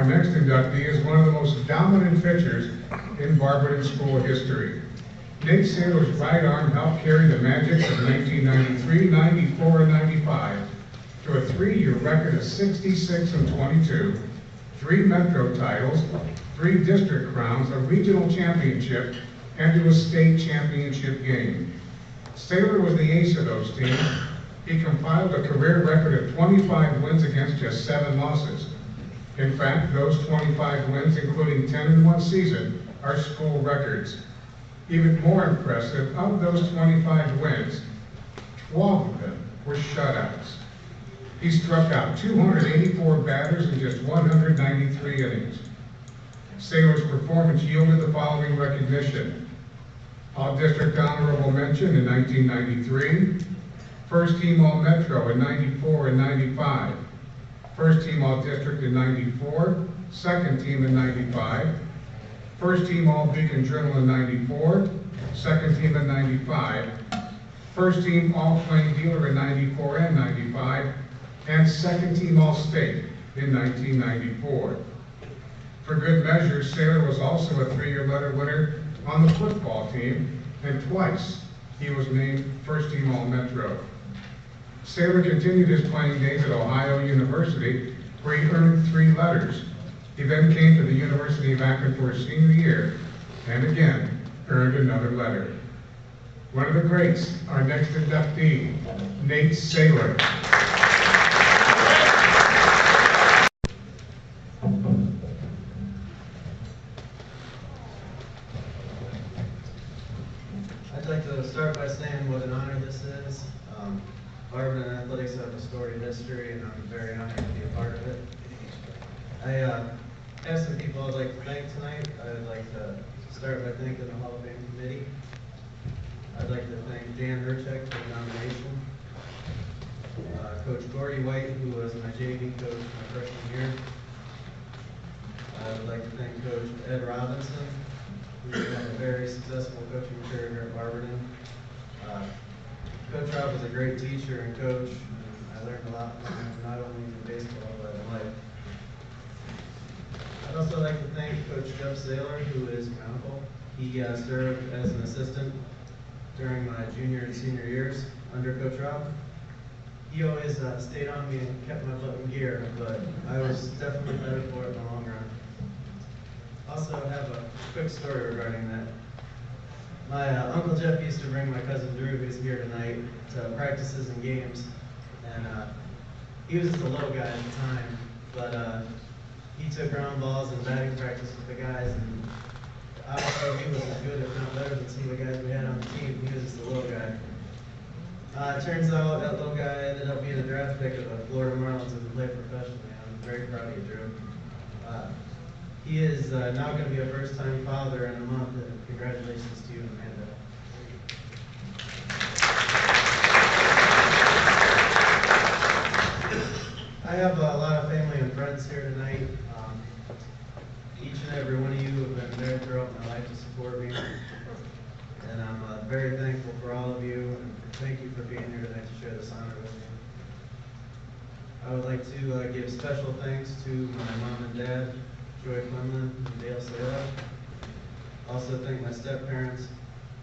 Our next inductee is one of the most dominant pitchers in Barberton school history. Nate Saylor's right arm helped carry the Magics of 1993, 94, and 95 to a 3-year record of 66 and 22, 3 Metro titles, 3 district crowns, a regional championship, and to a state championship game. Saylor was the ace of those teams. He compiled a career record of 25 wins against just 7 losses. In fact, those 25 wins, including 10 in one season, are school records. Even more impressive, of those 25 wins, 12 of them were shutouts. He struck out 284 batters in just 193 innings. Saylor's performance yielded the following recognition: All-District Honorable Mention in 1993, First Team All-Metro in 94 and 95, First Team All-District in 94, Second Team in 95, First Team All-Beacon Journal in 94, Second Team in 95, First Team All-Plain Dealer in 94 and 95, and Second Team All-State in 1994. For good measure, Saylor was also a 3-year letter winner on the football team, and twice he was named First Team All-Metro. Saylor continued his playing days at Ohio University, where he earned 3 letters. He then came to the University of Akron for his senior year, and again earned another letter. One of the greats, our next inductee, Nate Saylor. I'd like to start by saying what an honor this is. Barberton Athletics have a storied history, and I'm very honored to be a part of it. I have some people I'd like to thank tonight. I'd like to start by thanking the Hall of Fame Committee. I'd like to thank Dan Herchek for the nomination. Coach Gordy White, who was my JV coach my freshman year. I would like to thank Coach Ed Robinson, who had a very successful coaching career here at Barberton. Coach Rob was a great teacher and coach, and I learned a lot from him, not only in baseball, but in life. I'd also like to thank Coach Jeff Saylor, who is my uncle. He served as an assistant during my junior and senior years under Coach Rob. He always stayed on me and kept my butt in gear, but I was definitely better for it in the long run. Also have a quick story regarding that. My Uncle Jeff used to bring my cousin Drew, who's here tonight, to practices and games, and he was just a little guy at the time, but he took ground balls and batting practice with the guys, and I would say he was as good, if not better, than some of the guys we had on the team. He was just a little guy. It turns out that little guy ended up being a draft pick of the Florida Marlins and played professionally. I'm very proud of you, Drew. He is now going to be a first-time father in a month, and congratulations to you and Amanda. I have a lot of family and friends here tonight. Each and every one of you have been there throughout my life to support me, and I'm very thankful for all of you, and thank you for being here tonight to share this honor with me. I would like to give special thanks to my mom and dad, Joy Quinlan and Dale Saylor. Also thank my step-parents,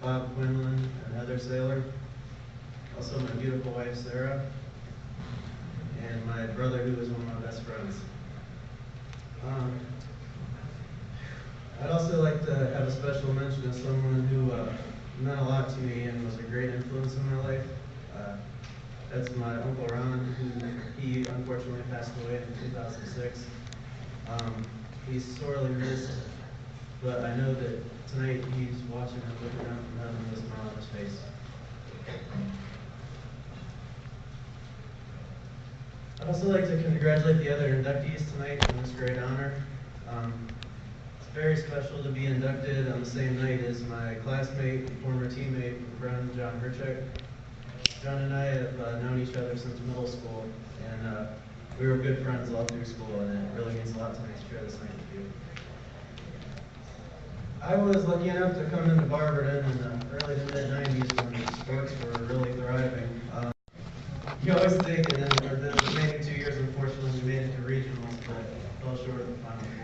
Bob Quinlan and Heather Saylor. Also my beautiful wife, Sarah. And my brother, who is one of my best friends. I'd also like to have a special mention of someone who meant a lot to me and was a great influence in my life. That's my Uncle Ron, who he unfortunately passed away in 2006. He's sorely missed, but I know that tonight he's watching and looking down from heaven with a smile on his face. I'd also like to congratulate the other inductees tonight on this great honor. It's very special to be inducted on the same night as my classmate, former teammate, and friend, John Herchek. John and I have known each other since middle school, and we were good friends all through school, and it really means a lot to me to share this night with you. I was lucky enough to come into Barberton in the early to mid-90s when sports were really thriving. You always think, and then the remaining 2 years, unfortunately, we made it to regionals, but fell short of the final.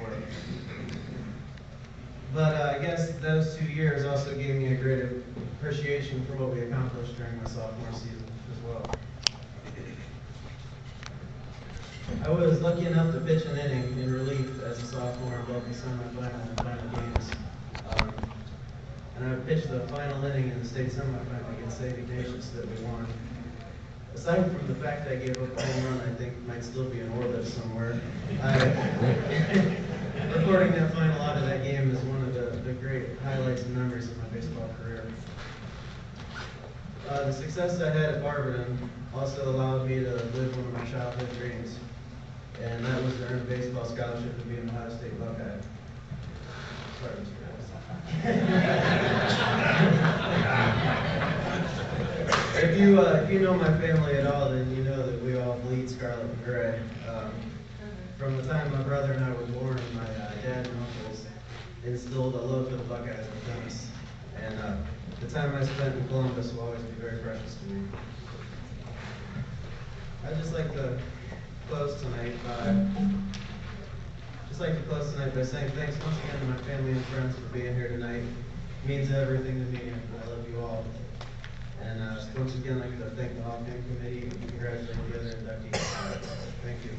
I guess those 2 years also gave me a great appreciation for what we accomplished during my sophomore season as well. I was lucky enough to pitch an inning in relief as a sophomore in both the semifinal and final games. And I pitched the final inning in the state semifinal against St. Ignatius that we won. Aside from the fact that I gave up a home run, I think might still be in orbit somewhere. Recording that final out of that game is one of the great highlights and memories of my baseball career. The success I had at Barberton also allowed me to live one of my childhood dreams, and that was to earn a baseball scholarship to be an Ohio State Buckeye. Sorry, Mr. Harris. If you know my family at all, then you know that we all bleed scarlet and gray. From the time my brother and I were born, my dad and uncles instilled a love for the Buckeyes within us. And the time I spent in Columbus will always be very precious to me. I'd just like to close tonight by saying thanks once again to my family and friends for being here tonight. It means everything to me, and I love you all. And once again, I'd like to thank the All-Fan Committee and congratulate the other inductees. Thank you.